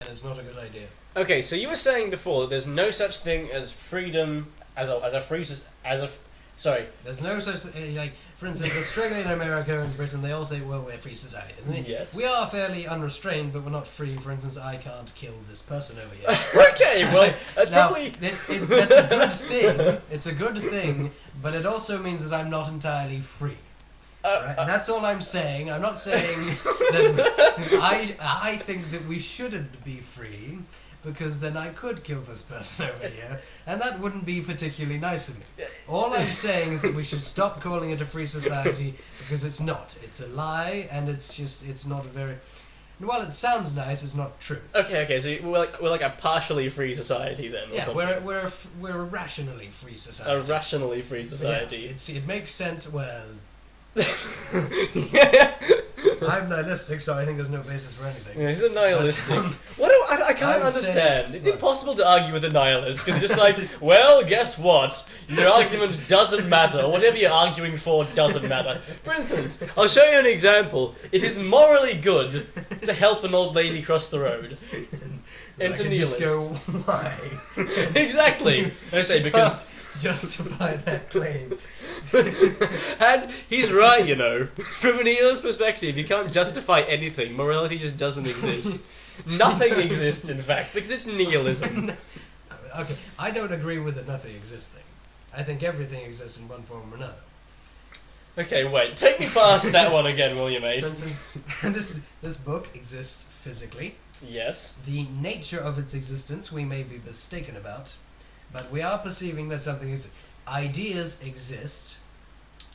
and it's not a good idea. Okay, so you were saying before that there's no such thing as freedom There's no such thing, like, for instance, Australia and America and Britain, they all say, well, we're free society, isn't it? Yes. We are fairly unrestrained, but we're not free. For instance, I can't kill this person over here. Okay, well, that's Now, probably... that's a good thing. It's a good thing, but it also means that I'm not entirely free. Right? And that's all I'm saying. I'm not saying that I think that we shouldn't be free, because then I could kill this person over here, and that wouldn't be particularly nice of me. All I'm saying is that we should stop calling it a free society, because it's not. It's a lie, and it's not a very... While it sounds nice, it's not true. Okay, so we're like a partially free society then, or Yeah, something. we're a rationally free society. A rationally free society. Yeah, it makes sense, well... Yeah. I'm nihilistic, so I think there's no basis for anything. Yeah, he's a nihilistic. I can't understand. It's impossible to argue with a nihilist, because it's just like, well, guess what? Your argument doesn't matter. Whatever you're arguing for doesn't matter. For instance, I'll show you an example. It is morally good to help an old lady cross the road. And to nihilist. Just go, why? Exactly. I say because... Justify that claim. And he's right, you know. From a nihilist perspective, you can't justify anything. Morality just doesn't exist. Nothing exists, in fact, because it's nihilism. Okay, I don't agree with the nothing exists thing. I think everything exists in one form or another. Okay, wait. Take me past that one again, will you, mate? For instance, this book exists physically. Yes. The nature of its existence we may be mistaken about, but we are perceiving that something is... Ideas exist.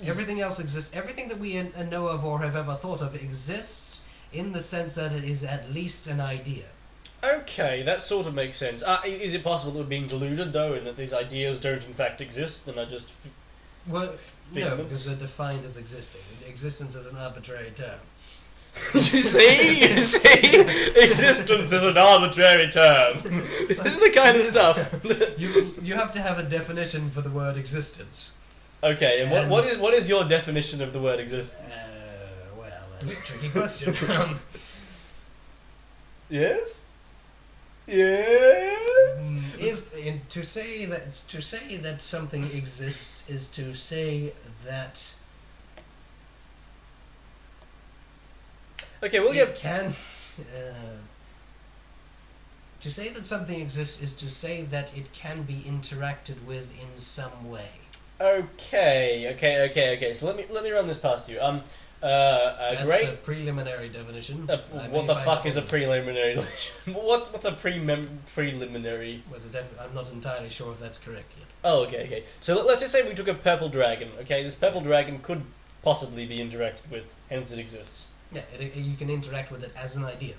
Everything else exists. Everything that we know of or have ever thought of exists in the sense that it is at least an idea. Okay, that sort of makes sense. Is it possible that we're being deluded, though, and that these ideas don't in fact exist, and are just Well, no, figments? because they're defined as existing. Existence is an arbitrary term. You see? Existence is an arbitrary term. This is the kind of stuff. You have to have a definition for the word existence. Okay, and what is your definition of the word existence? Well, that's a tricky question. Yes? Yes? To say that something exists is to say that Okay, we'll it get... can. To say that something exists is to say that it can be interacted with in some way. Okay. So let me run this past you. That's Great. a preliminary definition. What the fuck is a preliminary? What's a preliminary? I'm not entirely sure if that's correct yet. Oh, okay. So let's just say we took a purple dragon. Okay, this purple dragon could possibly be interacted with, hence it exists. Yeah, you can interact with it as an idea.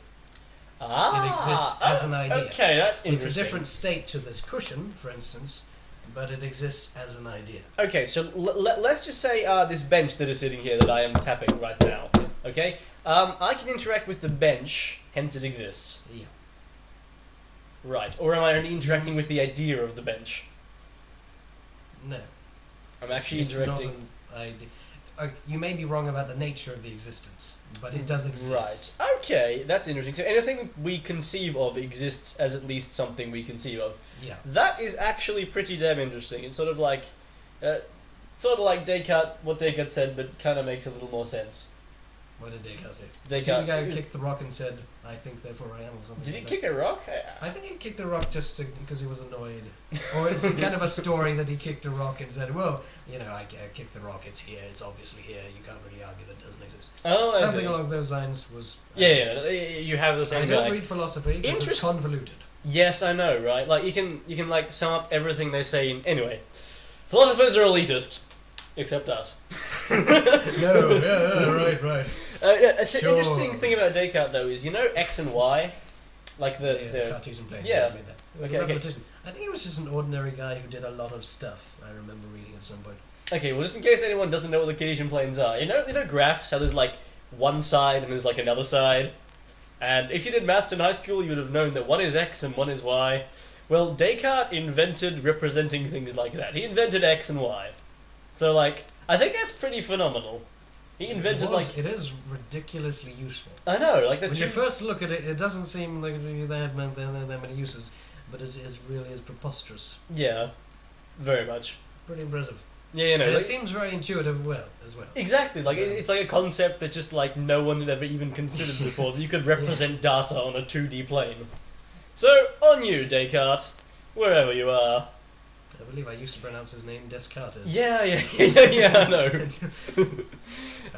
Ah, it exists as an idea. Okay, that's interesting. It's a different state to this cushion, for instance, but it exists as an idea. Okay, so let's just say this bench that is sitting here that I am tapping right now. Okay, I can interact with the bench, hence it exists. Yeah. Right, or am I only interacting with the idea of the bench? No. I'm actually It's interacting... not an idea. You may be wrong about the nature of the existence, but it does exist. Right. Okay, that's interesting. So anything we conceive of exists as at least something we conceive of. Yeah. That is actually pretty damn interesting. It's sort of like Descartes, what Descartes said, but kind of makes a little more sense. What did Descartes say? Descartes, the guy who kicked the rock and said, "I think, therefore I am," or something. Did he like kick that. a rock? I think he kicked the rock just because he was annoyed. Or is it kind of a story that he kicked a rock and said, "Well, I kicked the rock. It's here. It's obviously here. You can't really argue that it doesn't exist." Oh, I Something see. along those lines was. Yeah, you have the same I guy. don't read philosophy because it's convoluted. Yes, I know, right? Like you can like sum up everything they say in anyway. Philosophers are elitist, except us. No, yeah, right. An Sure. interesting thing about Descartes though is X and Y, like the Cartesian plane. yeah. Made that. He was Okay, a okay. mathematician. I think he was just an ordinary guy who did a lot of stuff. I remember reading at some point. Okay, well, just in case anyone doesn't know what the Cartesian planes are, you know graphs, how there's like one side and there's like another side? And if you did maths in high school, you would have known that one is X and one is Y. Well, Descartes invented representing things like that. He invented X and Y. So, like, I think that's pretty phenomenal. He invented like it is ridiculously useful. I know, like the When two. you first look at it, it doesn't seem like they have that many uses, but it is really is preposterous. Yeah, very much. Pretty impressive. Yeah, you know, And like, it seems very intuitive as well. exactly. Like it's like a concept that just like no one had ever even considered before. That you could represent data on a 2D plane. So on you, Descartes, wherever you are. I believe I used to pronounce his name Descartes. Yeah, I know.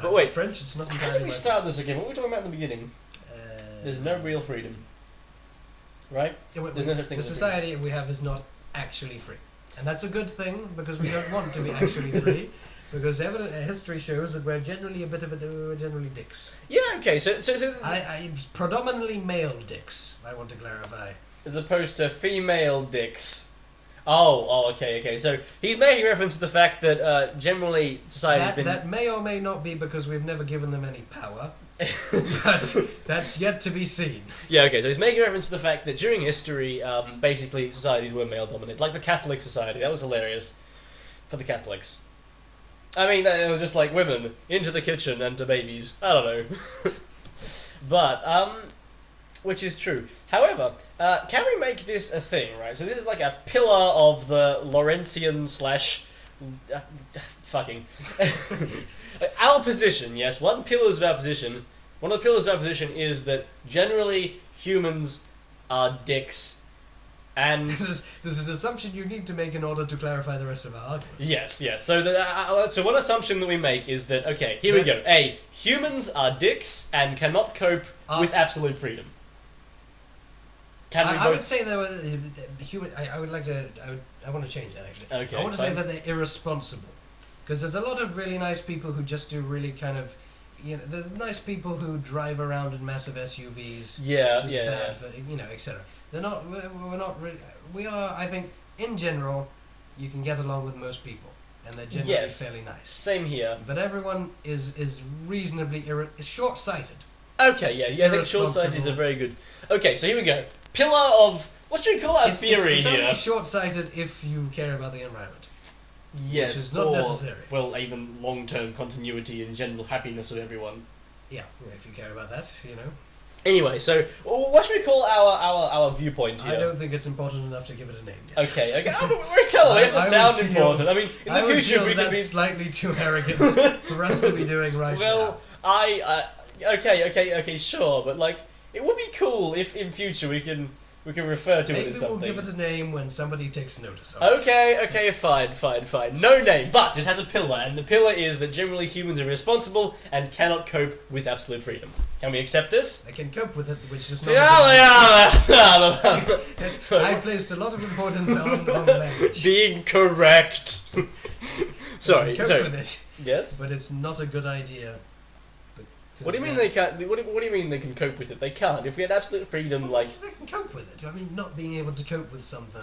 But wait, French. It's not how entirely. did we start this again? What were we talking about in the beginning? There's no real freedom, right? There's no such thing. The as society we have is not actually free, and that's a good thing because we don't want to be actually free. Because history shows that we're generally we're generally dicks. Yeah. Okay. So I predominantly male dicks. I want to clarify. as opposed to female dicks. Oh, okay. So he's making reference to the fact that generally society's been. That may or may not be because we've never given them any power. But that's yet to be seen. Yeah, okay, so he's making reference to the fact that during history, basically, societies were male-dominated. Like the Catholic society, that was hilarious. For the Catholics. I mean, it was just like women, into the kitchen and to babies. I don't know. But, which is true. However, can we make this a thing, right? So this is like a pillar of the Lorentzian slash... fucking... our position, yes, one of the pillars of our position is that generally humans are dicks, and This is an assumption you need to make in order to clarify the rest of our arguments. yes. So one assumption that we make is that here we go. A, humans are dicks and cannot cope with absolute freedom. I would say they were human. I would like to. I want to change that actually. Okay, I want to fine. say that they're irresponsible, because there's a lot of really nice people who just do really kind of, there's nice people who drive around in massive SUVs. Yeah, which is bad for, etc. They're not. We're not really. We are. I think in general, you can get along with most people, and they're generally fairly nice. Same here. But everyone is reasonably short-sighted. Okay, I think short-sighted is a very good. Okay, so here we go. Pillar of what should we call our theory it's here? only short-sighted if you care about the environment. Yes, which is not necessary. Well, even long-term continuity and general happiness of everyone. Yeah, if you care about that, Anyway, so what should we call our viewpoint here? I don't think it's important enough to give it a name yet. Okay. Oh, but we're telling we have to sound important. I mean, in the future, we could be slightly too arrogant for us to be doing right now. Well, okay, sure, but like, it would be cool if in future we can refer to it as something. Maybe we'll give it a name when somebody takes notice of it. Okay, fine. No name, but it has a pillar, and the pillar is that generally humans are irresponsible and cannot cope with absolute freedom. Can we accept this? They can cope with it, which is not... I placed a lot of importance on language. Being correct. Sorry. Cope with it. Yes? But it's not a good idea. What do you mean they can't? What do you mean they can cope with it? They can't. If we had absolute freedom, like they can cope with it. I mean, not being able to cope with something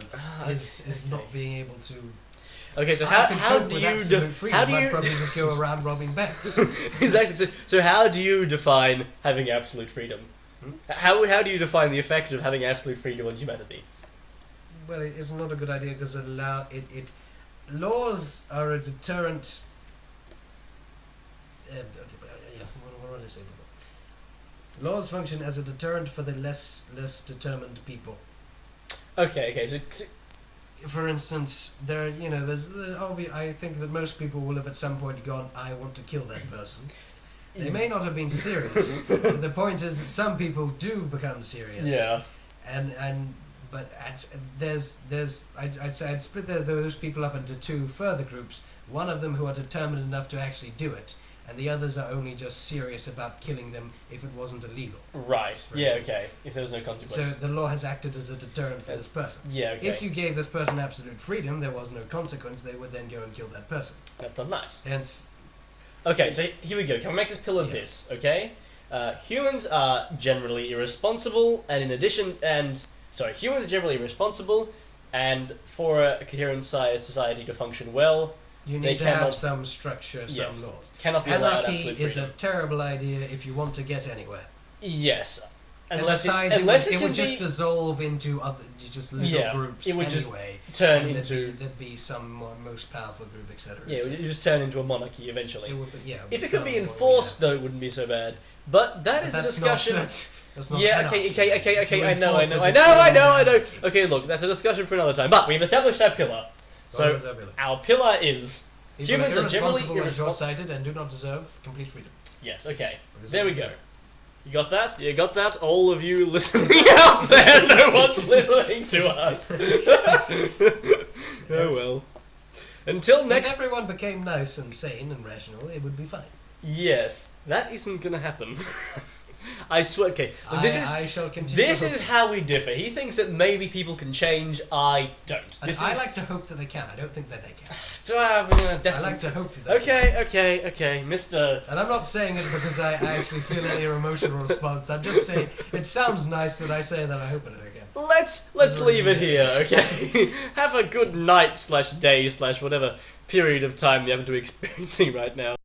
is not being able to. Okay, so how do you I'd probably just go around robbing banks. Exactly. So how do you define having absolute freedom? How do you define the effect of having absolute freedom on humanity? Well, it's not a good idea because laws are a deterrent. What did I say before? Laws function as a deterrent for the less determined people. Okay. So for instance, there's obvious. I think that most people will have at some point gone, "I want to kill that person." They may not have been serious, but the point is that some people do become serious. Yeah. But I'd say I'd split those people up into two further groups. One of them who are determined enough to actually do it, and the others are only just serious about killing them if it wasn't illegal. Right. Yeah. Okay. If there was no consequence. So the law has acted as a deterrent for this person. Yeah. Okay. If you gave this person absolute freedom, there was no consequence. They would then go and kill that person. That's not nice. Hence. Okay. So here we go. Can we make this pillar this? Okay. Humans are generally irresponsible, and humans are generally irresponsible, and for a coherent society to function well. You need to have some structure, some laws. Cannot be allowed Anarchy absolute is freedom. a terrible idea if you want to get anywhere. Yes. Unless it would just dissolve into other, just little groups it would anyway. Just turn into... There'd be some most powerful group, etc. Yeah, it would just turn into a monarchy eventually. If it could be enforced, though, it wouldn't be so bad. But that's a discussion... That's not okay, I know. Okay, look, that's a discussion for another time. But we've established our pillar. So, our pillar is... Humans are generally irresponsible and short-sighted and do not deserve complete freedom. Yes, okay. There we go. You got that? You got that? All of you listening out there, no one's listening to us. Oh well. Until next... If everyone became nice and sane and rational, it would be fine. Yes, that isn't gonna happen. I swear. Okay, so I shall continue. This is how we differ. He thinks that maybe people can change. I don't. I like to hope that they can. I don't think that they can. Definitely. I like to hope that. Okay, Mr. And I'm not saying it because I actually feel any emotional response. I'm just saying it sounds nice that I say that I hope that I can. Let's leave it here. Okay. Have a good night /day / whatever period of time you happen to be experiencing right now.